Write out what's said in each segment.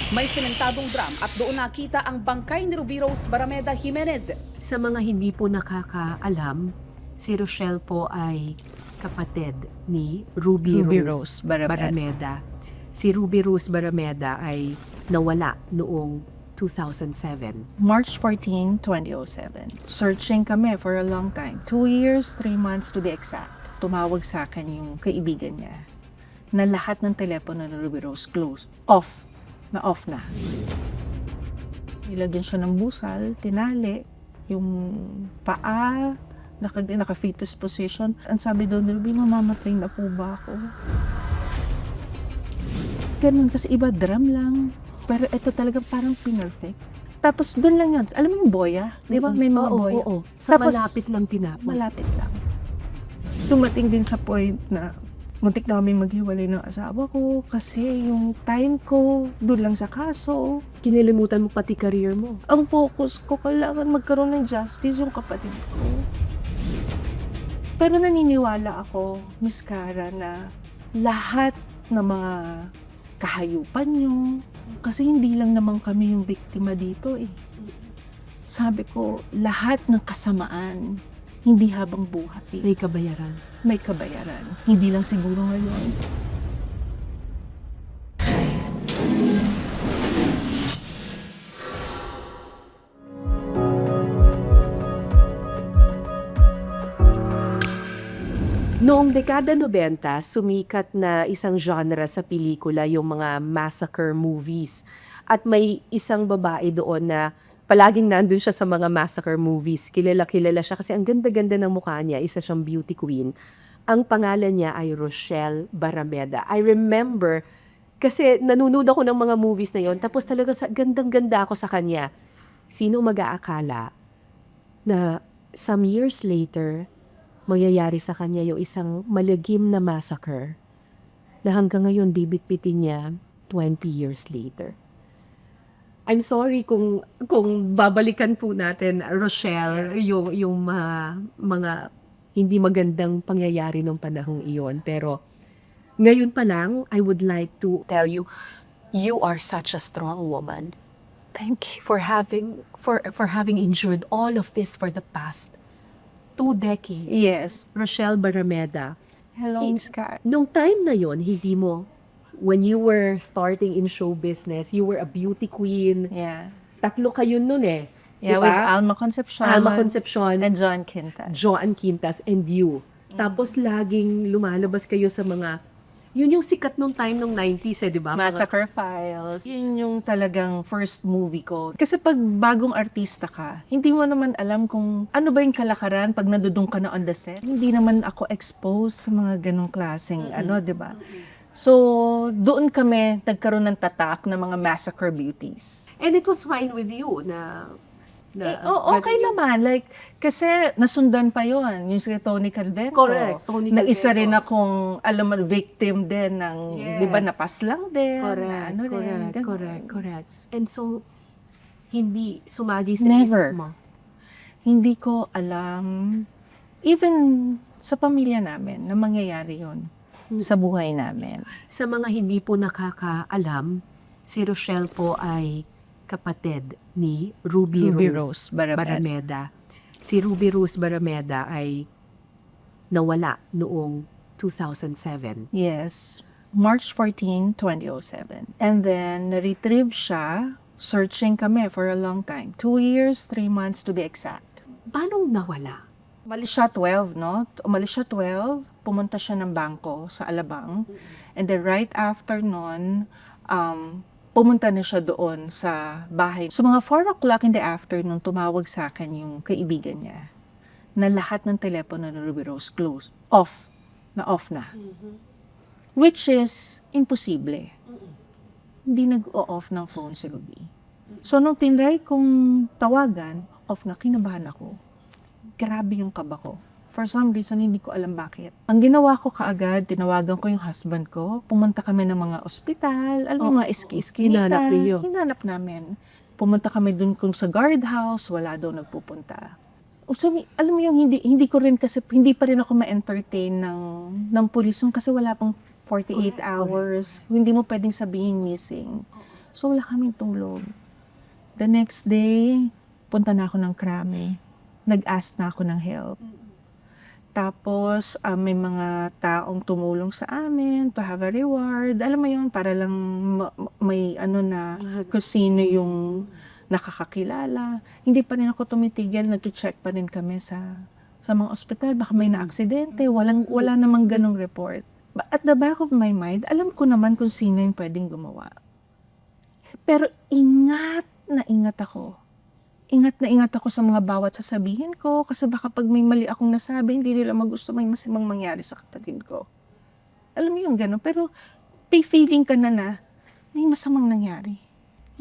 May sementadong drum at doon nakita ang bangkay ni Ruby Rose Barameda Jimenez. Sa mga hindi po nakakaalam, si Rochelle po ay kapatid ni Ruby Rose Barameda. Si Ruby Rose Barameda ay nawala noong 2007. March 14, 2007. Searching kami for a long time. 2 years, 3 months to be exact. Tumawag sa akin yung kaibigan niya na lahat ng telepono ni Ruby Rose closed. Off na. Nilagyan siya ng busal, tinali, yung paa, naka-fetus position. Ang sabi daw ni Ruby, mamamatay na po ba ako? Ganun, kasi iba drum lang. Pero ito talaga parang perfect. Tapos doon lang yun. Alam mo yung boya? Di ba? May mga boya. Oo. Sa Tapos, malapit lang tinapon. Malapit lang. Dumating din sa point na muntik na kami maghiwalay ng asawa ko kasi yung time ko doon lang sa kaso. Kinilimutan mo pati career mo. Ang focus ko, kailangan magkaroon ng justice yung kapatid ko. Pero naniniwala ako, Miss Cara, na lahat ng mga kahayupan nyo, kasi hindi lang naman kami yung biktima dito eh. Sabi ko, lahat ng kasamaan, hindi habang buhay. May kabayaran. May kabayaran. Hindi lang siguro ngayon. Noong dekada 90, sumikat na isang genre sa pelikula yung mga massacre movies. At may isang babae doon na palaging nandun siya sa mga massacre movies. Kilala siya kasi ang ganda-ganda ng mukha niya. Isa siyang beauty queen. Ang pangalan niya ay Rochelle Barameda. I remember, kasi nanonood ako ng mga movies na yon, tapos talaga gandang-ganda ako sa kanya. Sino mag-aakala na some years later, mangyayari sa kanya yung isang malagim na massacre na hanggang ngayon bibit-bitin niya 20 years later. I'm sorry kung babalikan po natin, Rochelle, yung mga hindi magandang pangyayari ng panahong iyon. Pero ngayon pa lang, I would like to tell you, you are such a strong woman. Thank you for having endured all of this for the past 2 decades. Yes. Rochelle Barameda. Hello, Miss Cara. Nung time na yon, hindi mo, when you were starting in show business, you were a beauty queen. Yeah. Tatlo kayo nun eh. Yeah, Diba? with Alma Concepcion. Alma Concepcion, And John Quintas. Joan Quintas, and you. Tapos laging lumalabas kayo sa mga, yun yung sikat nung time nung 90s eh, di ba? Massacre Files. Yun yung talagang first movie ko. Kasi pag bagong artista ka, hindi mo naman alam kung ano ba yung kalakaran pag nadudong ka na on the set. Hindi naman ako exposed sa mga ganong klaseng di ba? So, doon kami nagkaroon ng tatak ng mga massacre beauties. And it was fine with you na Okay naman. Like, kasi nasundan pa yon yung si Tony Calvento. Correct, Tony Na isa Calvento. rin akong, alam mo, victim din ng, Yes. di ba, napas lang din. Correct, na rin, ganun. correct. And so, hindi sumagi sa Never. isip mo. Hindi ko alam, even sa pamilya namin, na mangyayari yon sa buhay namin. Sa mga hindi po nakakaalam, si Rochelle po ay kapatid ni Ruby Rose Barameda. Si Ruby Rose Barameda ay nawala noong 2007. Yes. March 14, 2007. And then, na-retrieve siya. Searching kami for a long time. 2 years, 3 months to be exact. Paano nawala? Umalis siya 12, no? Umalis siya 12, pumunta siya ng bangko sa Alabang. And then right after nun, pumunta na siya doon sa bahay. So mga 4 o'clock in the afternoon, tumawag sa akin yung kaibigan niya na lahat ng telepono ni Ruby Rose closed. Off na. Which is imposible. Hindi nag-o-off ng phone si Ruby. So nung tinry kong tawagan, off na, kinabahan ako. Grabe yung kaba ko. For some reason, hindi ko alam bakit. Ang ginawa ko kaagad, tinawagan ko yung husband ko. Pumunta kami ng mga ospital, alam mo, mga iski-iski. hinanap niyo. Hinanap namin. Pumunta kami dun kung sa guardhouse, wala daw nagpupunta. So, alam mo yung hindi ko rin kasi, hindi pa rin ako ma-entertain ng pulis kasi wala pang 48 hours. Hindi mo pwedeng sabihin missing. So wala kaming tulog. The next day, punta na ako ng Krame. Nag-ask na ako ng help. Tapos, may mga taong tumulong sa amin to have a reward. Alam mo yun, para lang may kung sino yung nakakakilala. Hindi pa rin ako tumitigil, nag-check pa rin kami sa mga ospital. Baka may na-aksidente, wala namang ganong report. But at the back of my mind, alam ko naman kung sino yung pwedeng gumawa. Pero ingat na ingat ako. Ingat na ingat ako sa mga bawat sasabihin ko kasi baka pag may mali akong nasabi, hindi nila magusto may masamang mangyari sa kapatid ko. Alam mo yung gano'n, pero may feeling ka na may masamang nangyari.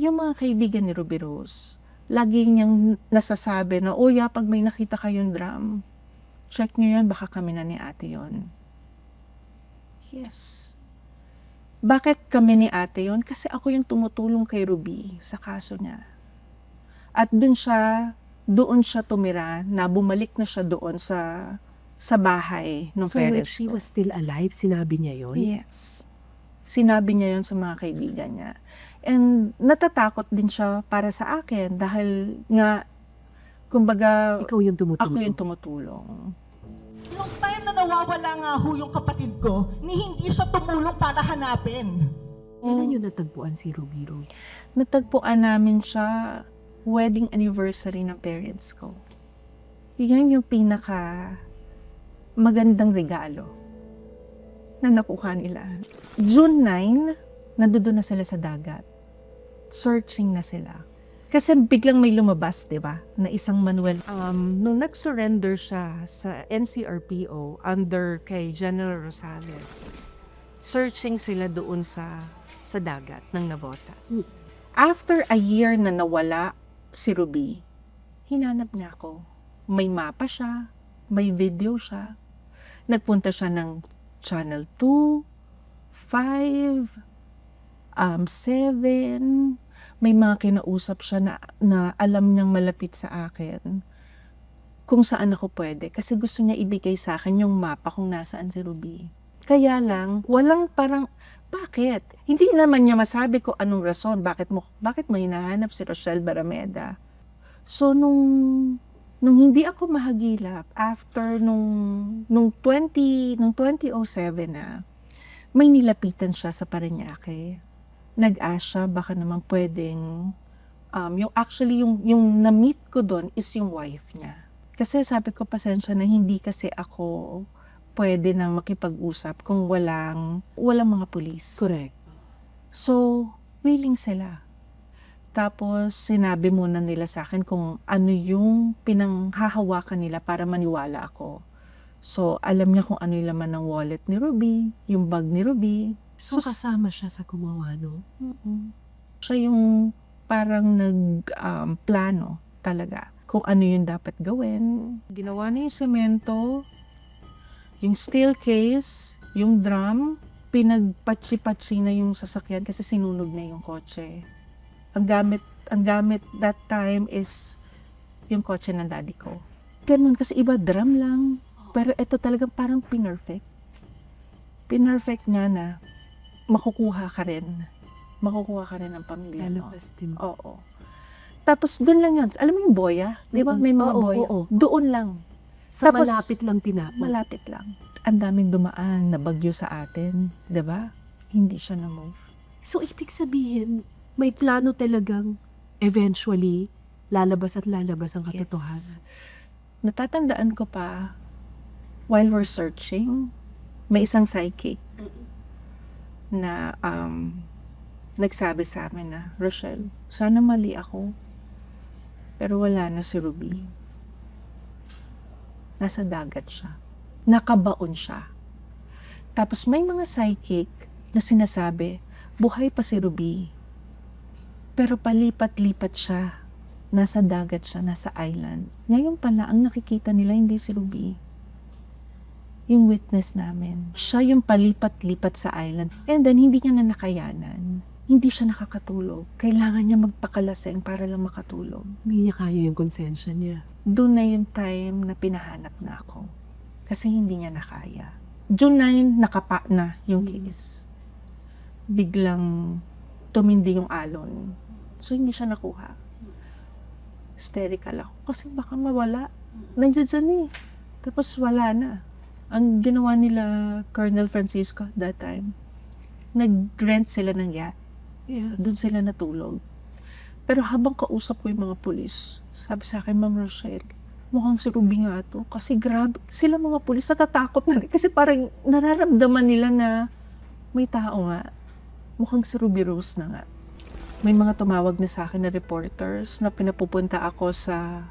Yung mga kaibigan ni Ruby Rose, lagi niyang nasasabi na, pag may nakita kayong drum, check niyo yan, baka kami na ni ate yon. Yes. Bakit kami ni ate yon? Kasi ako yung tumutulong kay Ruby sa kaso niya. At doon siya tumira, na bumalik na siya doon sa bahay ng So parents if she ko. was still alive, sinabi niya yun? Yes. Sinabi niya yun sa mga kaibigan niya. And natatakot din siya para sa akin dahil nga, kumbaga, Ikaw yung tumutulong. ako yung tumutulong. Yung time na nawawala nga ho yung kapatid ko, hindi siya tumulong para hanapin. Kailan yun natagpuan si Ruby Rose? Natagpuan namin siya wedding anniversary ng parents ko. Yan yung pinaka magandang regalo na nakuha nila. June 9, nandoon na sila sa dagat. Searching na sila. Kasi biglang may lumabas, di ba? Na isang Manuel. Nung nag-surrender siya sa NCRPO under kay General Rosales, searching sila doon sa dagat ng Navotas. After a year na nawala si Ruby, hinanap niya ako. May mapa siya, may video siya. Nagpunta siya ng Channel 2, 5, 7. May mga kinausap siya na alam niyang malapit sa akin kung saan ako pwede. Kasi gusto niya ibigay sa akin yung mapa kung nasaan si Ruby. Kaya lang, walang parang, bakit? Hindi naman niya masabi ko anong rason, bakit mo hinahanap si Rochelle Barameda. So, nung hindi ako mahagilap, after nung 2007 na, may nilapitan siya sa Parañaque. Nag-ask siya, baka naman pwedeng, yung na-meet ko doon is yung wife niya. Kasi sabi ko, pasensya na, hindi kasi ako pwede na makipag-usap kung walang mga pulis. Correct. So, willing sila. Tapos, sinabi muna nila sa akin kung ano yung pinanghahawakan nila para maniwala ako. So, alam niya kung ano yung laman ng wallet ni Ruby, yung bag ni Ruby. So kasama siya sa gumawa, no? Siya yung parang nag-plano talaga kung ano yung dapat gawin. Ginawa na yung semento, yung steel case, yung drum, pinagpatsi-patsi na yung sasakyan kasi sinunog na yung kotse. Ang gamit that time is yung kotse ng daddy ko. Ganun kasi iba drum lang, pero ito talagang parang pinerfect. Pinerfect nga na makukuha ka rin ang pamilya mo. Lalabas din. Oo. Tapos doon lang yun. Alam mo yung boya? Di ba? May mga Oo, boya. oo. Doon lang. Sa Tapos, malapit lang tinapon. Malapit lang. Ang daming dumaan na bagyo sa atin. Di ba? Hindi siya na-move. So ibig sabihin, may plano talagang eventually lalabas at lalabas ang katotohanan. Natatandaan ko pa, while we're searching, may isang psychic na nagsabi sa amin na, Rochelle, sana mali ako, pero wala na si Ruby. Nasa dagat siya. Nakabaon siya. Tapos may mga psychic na sinasabi, buhay pa si Ruby. Pero palipat-lipat siya. Nasa dagat siya, nasa island. Ngayon pala, ang nakikita nila hindi si Ruby. Yung witness namin. Siya yung palipat-lipat sa island. And then, hindi niya na nakayanan. Hindi siya nakakatulog. Kailangan niya magpakalaseng para lang makatulog. Hindi niya kaya yung konsensya niya. Doon na yung time na pinahanap na ako. Kasi hindi niya nakaya. June 9, nakapa na yung case. Biglang tumindi yung alon. So, hindi siya nakuha. Hysterical ako. Kasi baka mawala. Nandiyan dyan eh. Tapos wala na. Ang ginawa nila, Colonel Francisco at that time, nag-rent sila ng yacht. Yeah. Doon sila natulog. Pero habang kausap ko yung mga pulis, sabi sa akin, Ma'am Rochelle, mukhang si Ruby nga to. Kasi grabe, sila mga pulis natatakot na rin. Kasi parang nararamdaman nila na may tao nga. Mukhang si Ruby Rose na nga. May mga tumawag na sa akin na reporters na pinapupunta ako sa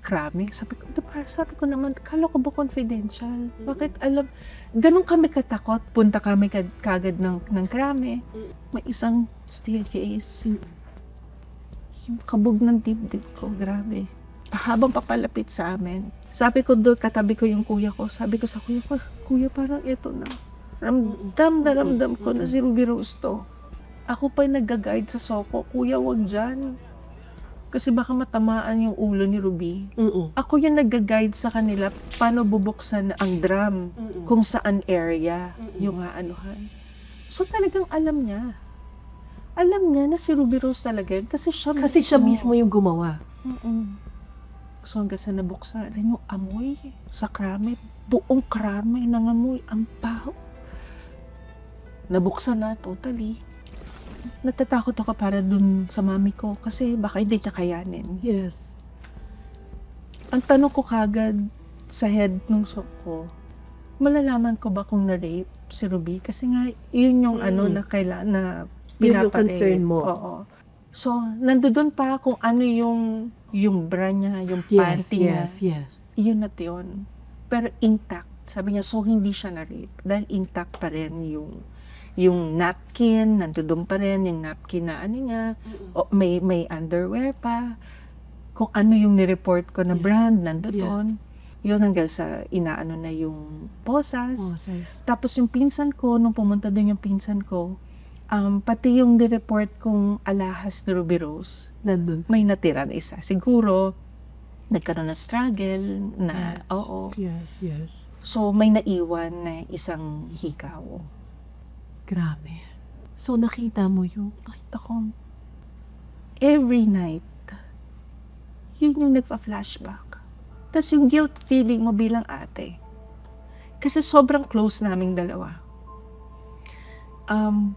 krami. Sabi ko naman, kala ko ba confidential? Bakit alam? Ganun kami katakot. Punta kami kagad ng krami. May isang staircase. Yung kabog ng dibdib ko, grabe. Habang papalapit sa amin. Sabi ko doon, katabi ko yung kuya ko. Sabi ko sa kuya ko, kuya parang ito na. Ramdam ko na si Ruby Rose to. Ako pa yung nag-guide sa Soko, kuya wag dyan. Kasi baka matamaan yung ulo ni Ruby. Ako yung nag-guide sa kanila paano bubuksan ang drum, kung saan area yung aanuhan. So talagang alam niya. Alam niya na si Ruby Rose talaga yun kasi Kasi siya mismo yung gumawa. So hanggang sa nabuksan rin yung amoy sa krami. Buong krami nangamoy ang baho. Nabuksan na totally. Natatakot ako para dun sa mami ko kasi baka hindi niya kayanin. Yes. Ang tanong ko kagad sa head nung ko, malalaman ko ba kung na-rape si Ruby? Kasi nga, yun yung na kailangan na Yun yung pinapa-rape. concern mo. Oo. So, nandoon pa kung ano yung bra niya, yung panty niya. Yes. Yun at yun. Pero intact. Sabi niya, so hindi siya na-rape. Dahil intact pa rin yung napkin, nandoon pa rin yung napkin na niya, o may underwear pa, kung ano yung nireport ko na brand, nandoon. Yun hanggang sa inaano na yung posas. Tapos yung pinsan ko, nung pumunta doon yung pinsan ko, pati yung nireport kong alahas ni Ruby Rose, Nandun. may natira na isa. Siguro, nagkaroon na struggle na, oo. Yes. So, may naiwan na isang hikaw. Grabe. So, nakita mo yung... Nakita ko, every night, yun yung nagpa-flashback. Tapos yung guilt feeling mo bilang ate. Kasi sobrang close naming dalawa.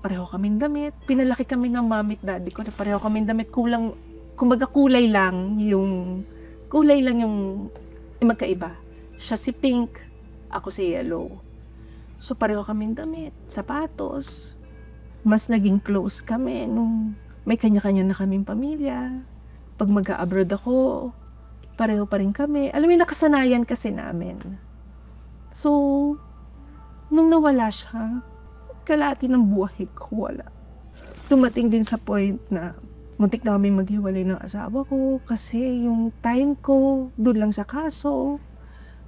Pareho kaming damit. Pinalaki kami ng mami at daddy ko na pareho kaming damit. Kumbaga kulay lang yung magkaiba. Siya si pink, ako si yellow. So, pareho kaming damit, sapatos. Mas naging close kami nung may kanya-kanya na kaming pamilya. Pag mag-a-abroad ako, pareho pa rin kami. Alam mo, nakasanayan kasi namin. So, nung nawala siya, kalahati ng buhay ko wala. Dumating din sa point na muntik na kami maghiwalay ng asawa ko kasi yung time ko doon lang sa kaso.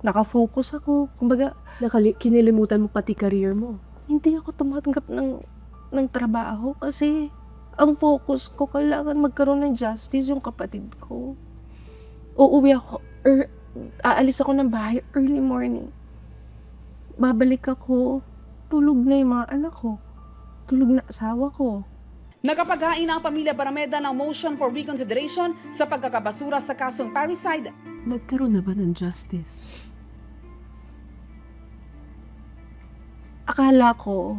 Nakafocus ako. Kumbaga, Kinilimutan mo pati career mo. hindi ako tumatanggap ng trabaho kasi ang focus ko, kailangan magkaroon ng justice yung kapatid ko. Uuwi ako, aalis ako ng bahay early morning. Babalik ako, tulog na yung mga anak ko. Tulog na asawa ko. Nakapaghain ang pamilya Barameda ng motion for reconsideration sa pagkakabasura sa kasong parricide. Nagkaroon na ba ng justice? Akala ko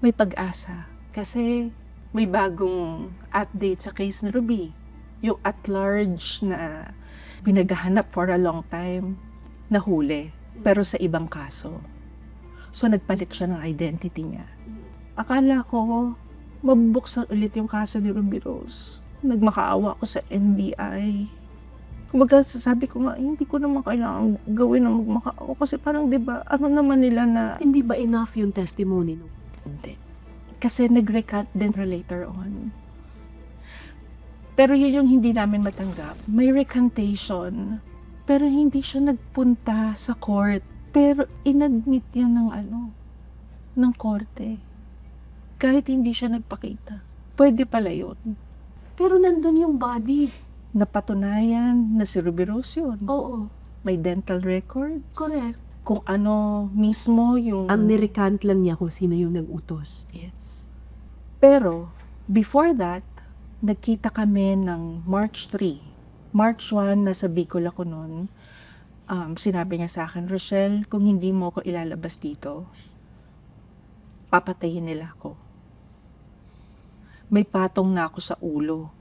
may pag-asa kasi may bagong update sa case ni Ruby. Yung at large na pinaghahanap for a long time, nahuli, pero sa ibang kaso. So nagpalit siya ng identity niya. Akala ko mabubuksan ulit yung kaso ni Ruby Rose. Nagmakaawa ko sa NBI. Kumbaga, sabi ko nga, hindi ko naman kailangan gawin na magmakaawa. Kasi parang, di ba, ano naman nila na... Hindi ba enough yung testimony no? Hindi. Kasi nag-recant din later on. Pero yun yung hindi namin matanggap. May recantation. Pero hindi siya nagpunta sa court. Pero inadmit yan ng korte. Kahit hindi siya nagpakita. Pwede pala yun. Pero nandun yung body. Napatunayan na si Ruby Rose yun. Oo. May dental records. Correct. Kung ano mismo yung... Ang nirecant lang niya kung sino yung nag-utos. Yes. Pero, Before that, nagkita kami ng March 3. March 1, nasa Bicol ako noon. Sinabi niya sa akin, Rochelle, kung hindi mo ako ilalabas dito, papatayin nila ako. May patong na ako sa ulo.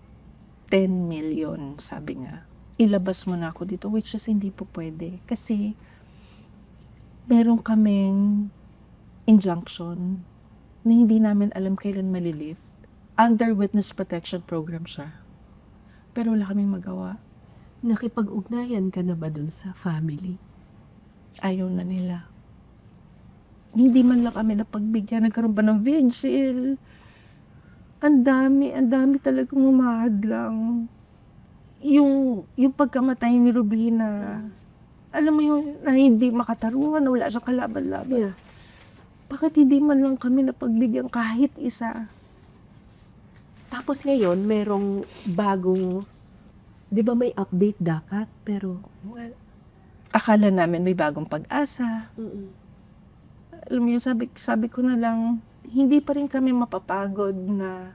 10 million, sabi niya. Ilabas mo na ako dito, which is hindi po pwede. Kasi, meron kaming injunction na hindi namin alam kailan malilift. Under witness protection program siya. Pero wala kaming magawa. Nakipag-ugnayan ka na ba dun sa family? Ayaw na nila. Hindi man lang kami napagbigyan. Nagkaroon pa ng vigil. Ang dami talagang umahadlang. Yung pagkamatay ni Rubina, alam mo yung na hindi makatarungan, na wala siyang kalaban-laban. Yeah. Bakit hindi man lang kami napagbigyan kahit isa? Tapos ngayon, merong bagong, di ba may update dapat? Pero, Well, akala namin may bagong pag-asa. Alam mo yun, sabi ko na lang, hindi pa rin kami mapapagod na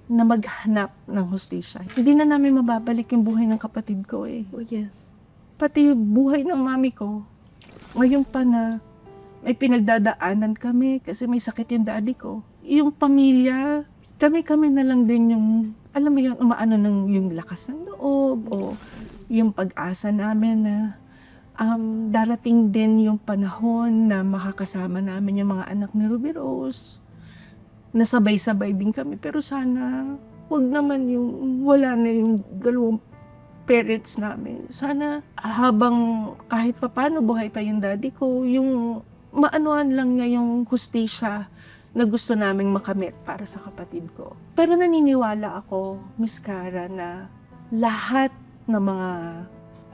maghanap ng hustisya. Hindi na namin mababalik yung buhay ng kapatid ko eh. oh yes. Pati buhay ng mami ko. Ngayon pa na may pinagdadaanan kami kasi may sakit yung daddy ko. Yung pamilya, kami na lang din yung, alam mo yung umaano ng yung lakas ng loob o yung pag-asa namin na darating din yung panahon na makakasama namin yung mga anak ni Ruby Rose. Nasabay-sabay din kami pero sana wag naman yung wala na yung dalawang parents namin. Sana habang kahit papano buhay pa yung daddy ko, yung maanuhan lang niya yung hustisya na gusto naming makamit para sa kapatid ko. Pero naniniwala ako, Miss Cara, na lahat ng mga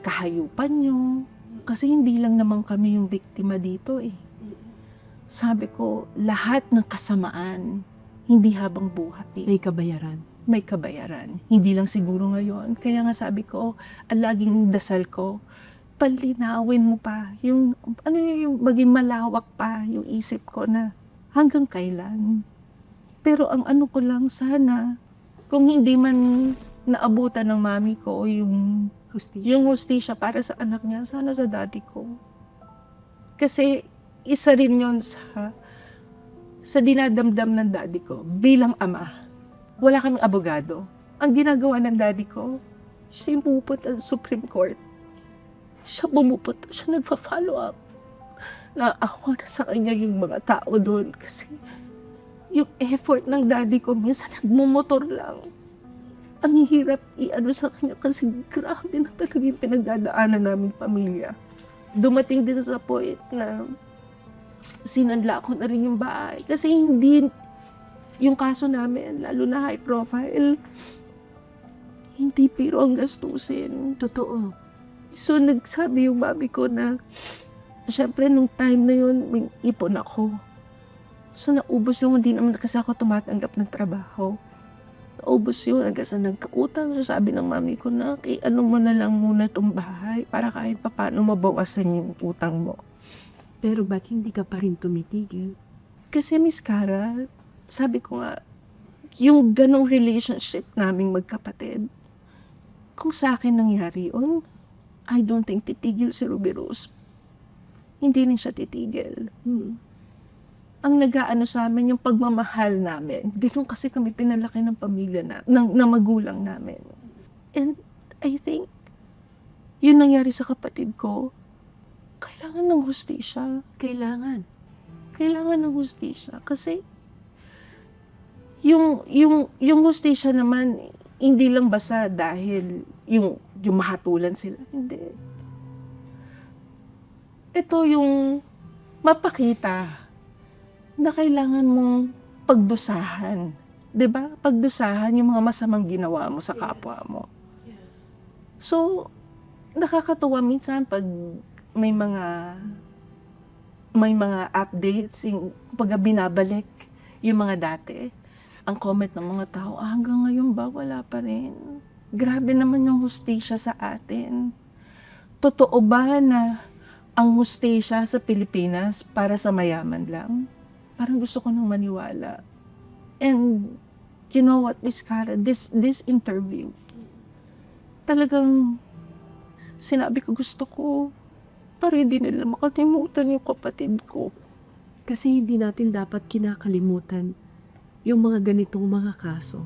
kahayupan nyo, kasi hindi lang naman kami yung biktima dito eh. Sabi ko, lahat ng kasamaan, hindi habang buhay, May kabayaran. may kabayaran. Hindi lang siguro ngayon. Kaya nga sabi ko, ang laging dasal ko, palinawin mo pa, yung maging malawak pa yung isip ko na hanggang kailan. Pero ang ano ko lang sana, kung hindi man naabutan ng mami ko yung hustisya para sa anak niya, sana sa daddy ko. Kasi isa rin yun sa dinadamdam ng daddy ko bilang ama. Wala kaming abogado. Ang ginagawa ng daddy ko, siya yung pumupunta sa Supreme Court. Siya pumupunta, siya nagpa-follow up. Naawa na sa kanya yung mga tao doon kasi yung effort ng daddy ko, minsan nagmumotor lang. Ang hirap i-ano sa kanya kasi grabe na talaga yung pinagdadaanan namin pamilya. Dumating din sa point na sinanla ko na rin yung bahay kasi hindi yung kaso namin, lalo na high profile, hindi pero ang gastusin. Totoo. So nagsabi yung mami ko na syempre nung time na yun, may ipon ako. So naubos yung hindi naman kasi ako tumatanggap ng trabaho. Naubos yun hanggang sa nagkautang. So sabi ng mami ko na, ano mo na lang muna itong bahay para kahit paano mabawasan yung utang mo. Pero ba't hindi ka pa rin tumitigil? Kasi Miss Cara, sabi ko nga, yung ganong relationship naming magkapatid, kung sa akin nangyari yun, I don't think titigil si Ruby Rose. Hindi rin siya titigil. Ang nag-aano sa amin, yung pagmamahal namin. Ganun kasi kami pinalaki ng pamilya ng magulang namin. And I think, yun nangyari sa kapatid ko, kailangan ng hustisya. Kailangan. Kailangan ng hustisya. Kasi, yung hustisya naman, hindi lang basta dahil yung mahatulan sila. Hindi. Ito yung mapakita na kailangan mong pagdusahan. 'Di ba? Pagdusahan yung mga masamang ginawa mo sa kapwa mo. Yes. So, nakakatuwa minsan pag may mga updates, yung pag binabalik yung mga dati. Ang comment ng mga tao, hanggang ngayon ba wala pa rin? Grabe naman yung hustisya sa atin. Totoo ba na ang hustisya sa Pilipinas para sa mayaman lang? Parang gusto ko nang maniwala. And you know what, Miss Kara, this interview, talagang sinabi ko gusto ko para hindi nila makalimutan yung kapatid ko. Kasi hindi natin dapat kinakalimutan yung mga ganitong mga kaso.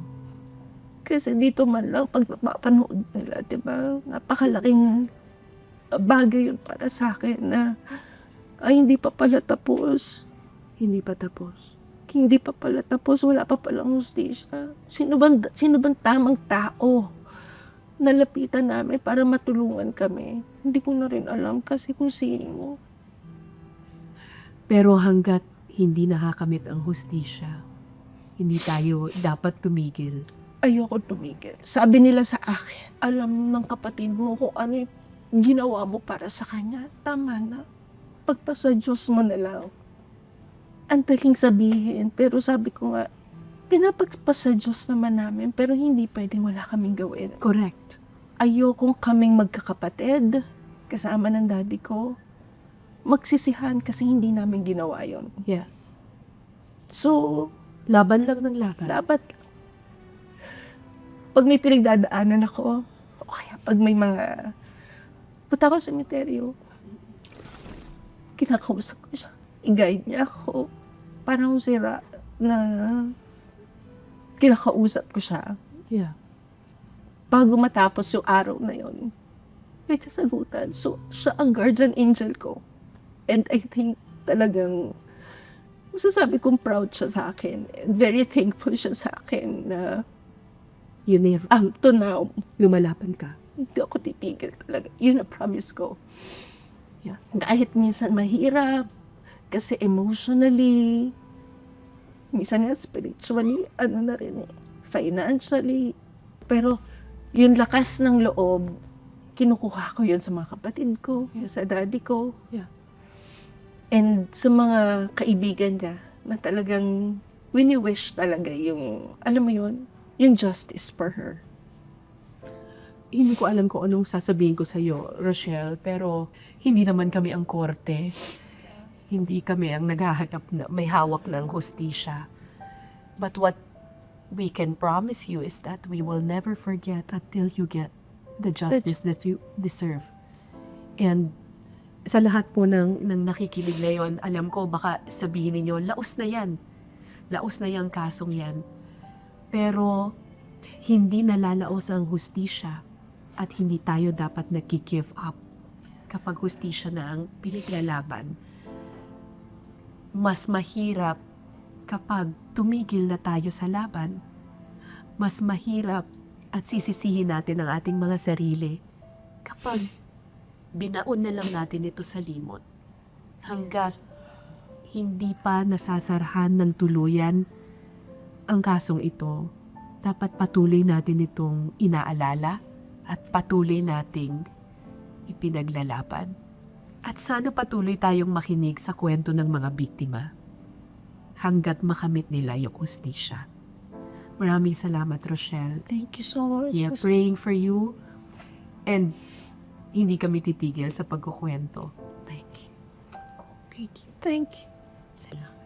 Kasi dito man lang pag napapanood nila, di ba, napakalaking bagay yun para sa akin na ay hindi pa pala tapos. Hindi pa tapos. Hindi pa pala tapos, wala pa palang hustisya. Sino bang tamang tao na lapitan namin para matulungan kami? Hindi ko na rin alam kasi kung sino. Pero hanggat hindi nakakamit ang hustisya, hindi tayo dapat tumigil. Ayoko tumigil. Sabi nila sa akin, alam ng kapatid mo kung ano yung ginawa mo para sa kanya. Tama na. Pagpasa Diyos mo na lang. Ang daling sabihin, pero sabi ko nga, pinapagpasa Diyos naman namin, pero hindi pwedeng wala kaming gawin. Correct. Ayokong kaming magkakapatid, kasama ng daddy ko, magsisihan kasi hindi namin ginawa yon. Yes. So, Laban lang ng laban. dapat, pag may pinagdadaanan ako, o kaya pag may mga, punta ako sa cemeteryo, kinakausap ko siya, i-guide niya ako, parang sira na kinakausap ko siya. Yeah. Bago matapos yung araw na yon, may kasagutan. So, siya ang guardian angel ko. And I think talagang masasabi kong proud siya sa akin. And very thankful siya sa akin na You never, up to now, lumalaban ka. hindi ako titigil talaga. Yun ang promise ko. Yeah. Kahit minsan mahirap, kasi emotionally, minsan nga spiritually, ano na rin eh, financially. Pero yung lakas ng loob, kinukuha ko yun sa mga kapatid ko, sa daddy ko. Yeah. And sa mga kaibigan niya na talagang wini-wish talaga yung, alam mo yun, yung justice for her. Hindi ko alam kung anong sasabihin ko sa'yo, Rochelle, pero hindi naman kami ang korte. Hindi kami ang naghahanap na may hawak ng hustisya. But what we can promise you is that we will never forget until you get the justice that you deserve. And sa lahat po ng nakikinig ngayon, alam ko baka sabihin niyo, laos na yan. Laos na yung kasong yan. Pero hindi nalalaos ang hustisya at hindi tayo dapat nag-give up kapag hustisya na ang pinaglalaban. Mas mahirap kapag tumigil na tayo sa laban. Mas mahirap at sisisihin natin ang ating mga sarili kapag binaon na lang natin ito sa limot. Hanggat hindi pa nasasarhan ng tuluyan ang kasong ito, dapat patuloy natin itong inaalala at patuloy nating ipinaglalaban. At sana patuloy tayong makinig sa kwento ng mga biktima hanggat makamit nila yung hustisya. Maraming salamat, Rochelle. Thank you so much. Yeah, praying for you. And hindi kami titigil sa pagkukwento. Thank you. Thank you. Thank you. Salamat.